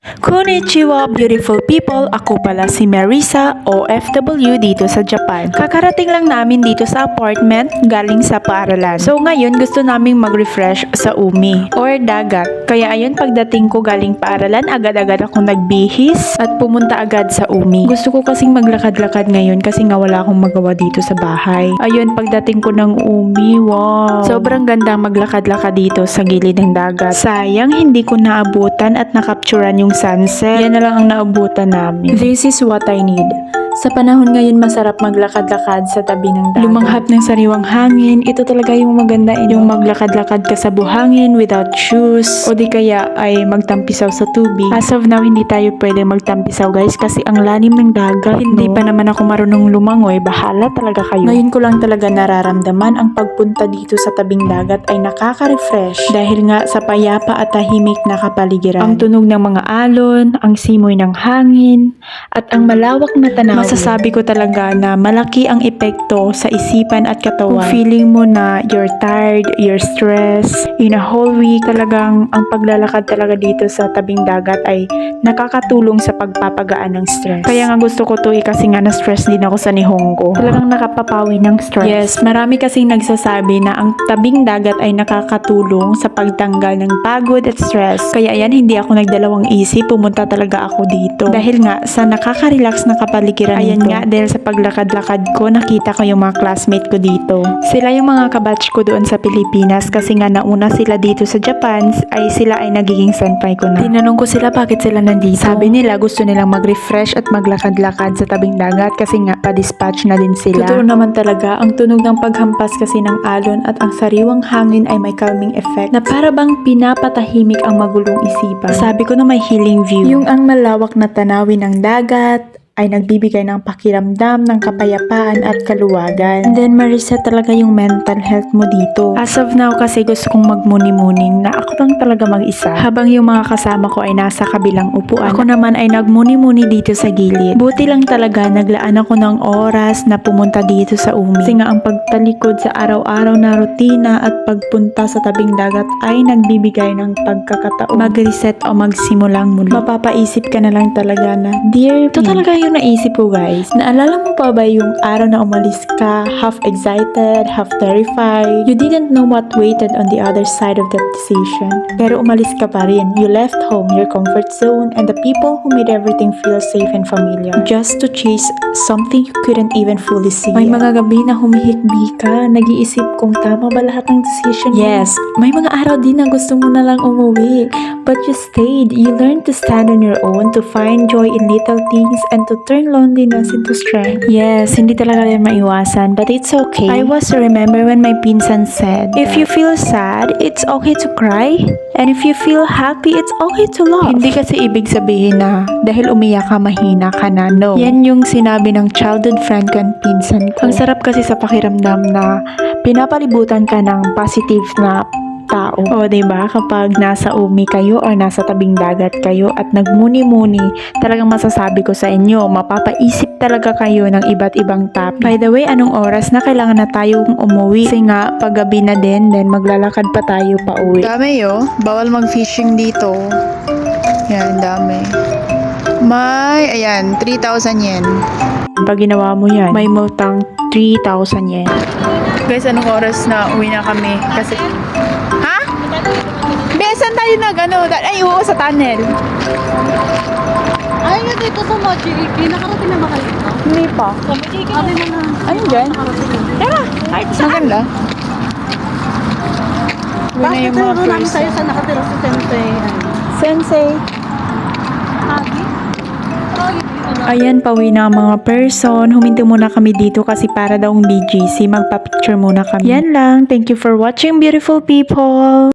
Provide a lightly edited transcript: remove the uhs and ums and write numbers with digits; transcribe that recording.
Konnichiwa, beautiful people! Ako pala si Marisa, OFW dito sa Japan. Kakarating lang namin dito sa apartment galing sa paaralan. So ngayon gusto naming mag-refresh sa umi or dagat. Kaya ayun, pagdating ko galing paaralan, agad-agad ako nagbihis at pumunta agad sa umi. Gusto ko kasing maglakad-lakad ngayon kasi nga wala akong magawa dito sa bahay. Ayun, pagdating ko ng umi, wow! Sobrang ganda maglakad-lakad dito sa gilid ng dagat. Sayang hindi ko naabutan at nakapturan yung sunset. Yan na lang ang naabutan namin. This is what I need. Sa panahon ngayon, masarap maglakad-lakad sa tabi ng dagat. Lumanghap ng sariwang hangin. Ito talaga yung maganda, yung maglakad-lakad ka sa buhangin without shoes. O di kaya ay magtampisaw sa tubig. As of now, hindi tayo pwede magtampisaw guys kasi ang lalim ng dagat. Hindi pa naman ako marunong lumangoy. Bahala talaga kayo. Ngayon ko lang talaga nararamdaman ang pagpunta dito sa tabing dagat ay nakaka-refresh. Dahil nga sa payapa at tahimik na kapaligiran. Ang tunog ng mga alon, ang simoy ng hangin, at ang malawak na tanaw. Masasabi ko talaga na malaki ang epekto sa isipan at katawan. Kung feeling mo na you're tired, you're stressed, in a whole week, talagang ang paglalakad talaga dito sa tabing dagat ay nakakatulong sa pagpapagaan ng stress. Kaya nga gusto ko to kasi nga na-stress din ako sa Nihongo. Talagang nakapapawi ng stress. Yes, marami kasing nagsasabi na ang tabing dagat ay nakakatulong sa pagtanggal ng pagod at stress. Kaya yan, hindi ako nagdalawang isip, pumunta talaga ako dito. Dahil nga sa nakaka-relax na kapaligiran. Ayan nga, dahil sa paglakad-lakad ko, nakita ko yung mga classmate ko dito. Sila yung mga kabatch ko doon sa Pilipinas kasi nga nauna sila dito sa Japan, ay sila ay nagiging senpai ko na. Tinanong ko sila bakit sila nandito. Sabi nila gusto nilang mag-refresh at maglakad-lakad sa tabing dagat kasi nga pa-dispatch na din sila. Totoo naman talaga, ang tunog ng paghampas kasi ng alon at ang sariwang hangin ay may calming effect na para bang pinapatahimik ang magulong isipan. Sabi ko na may healing view. Yung ang malawak na tanawin ng dagat ay nagbibigay ng pakiramdam ng kapayapaan at kaluwagan. And then ma-reset talaga yung mental health mo dito. As of now kasi gusto kong magmuni-muning na ako lang talaga mag-isa. Habang yung mga kasama ko ay nasa kabilang upuan. Ako naman ay nagmuni-muni dito sa gilid. Buti lang talaga naglaan ako ng oras na pumunta dito sa umi. Kasi nga ang pagtalikod sa araw-araw na rutina at pagpunta sa tabing dagat ay nagbibigay ng pagkakataon mag-reset o magsimulang muli. Mapapaisip ka na lang talaga na, dear, ito talaga yung naisip ko guys. Naalala mo pa ba yung araw na umalis ka, half excited, half terrified? You didn't know what waited on the other side of that decision. Pero umalis ka pa rin. You left home, your comfort zone, and the people who made everything feel safe and familiar. Just to chase something you couldn't even fully see. May mga gabi na humihikbi ka, nag-iisip kung tama ba lahat ng decision mo. Yes, may mga araw din na gusto mo na lang umuwi. But you stayed. You learned to stand on your own, to find joy in little things, and to turn loneliness into strength. Yes, hindi talaga rin maiwasan, but it's okay. I was to remember when my pinsan said, if you feel sad, it's okay to cry. And if you feel happy, it's okay to laugh. Hindi kasi ibig sabihin na dahil umiyak ka, mahina ka na. No. Yan yung sinabi ng childhood friend ko and pinsan ko. Ang sarap kasi sa pakiramdam na pinapalibutan ka ng positive na tao. O, diba? Kapag nasa umi kayo or nasa tabing dagat kayo at nagmuni-muni, talagang masasabi ko sa inyo, mapapaisip talaga kayo ng iba't ibang topic. By the way, anong oras na kailangan na tayong umuwi? Kasi nga, paggabi na din, then maglalakad pa tayo pa uwi. Dami bawal mag-fishing dito. Yan, dami. May, ayan, 3,000 yen. Pag ginawa mo yan, may multang 3,000 yen. Guys, anong oras na uwi na kami? Kasi, ha? Besan tayo ay, oo, sa tunnel. Ay, nga dito sa Mochiriki, nakarating na ba kayo dito? Hindi pa. Sa Mochiriki na na. Anong dyan? Tara, kahit saan. Maganda. Uwi na Bakit yung mga naman namin first. tayo sa nakatira si Sensei? Sensei. Hagi? Ayan, pauwi na ang mga person. Huminto muna kami dito kasi para daw BGC. Magpa-picture muna kami. Yan lang. Thank you for watching, beautiful people.